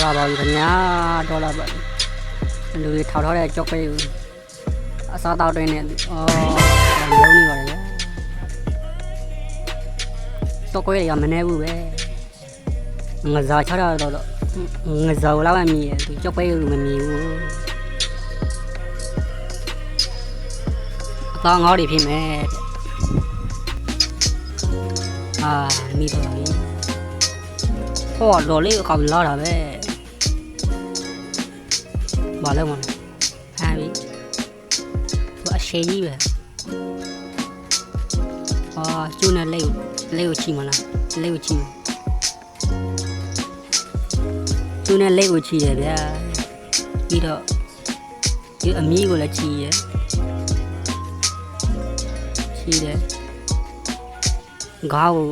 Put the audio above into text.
လာပါပြီခင်ဗျာတော်လာပါလူတွေထောက်ထားတဲ့ကြော့ပေးအစားတောက်တိုင်းနဲ့လုံးနေပါတယ်တော့ကိုရမနေဘူးပဲငါစားချတာတော့ငါစားလာမမီးသူကြော့ပေးမမီးဘူးအသားငါးတွေဖြစ်မယ်မိတော့ပြီဟောတော်လေးကောက်လာတာပဲဘာလဲမလဲဟာပြီသူအရှိကြီးပဲကျူနဲ့လေးကိုချီမလားလေးကိုချီကျူနဲ့လေးကိုချီတယ်ဗျာပြီးတော့ဒီအမီးကိုလည်းချီရချီတယ်ခေါင်းကို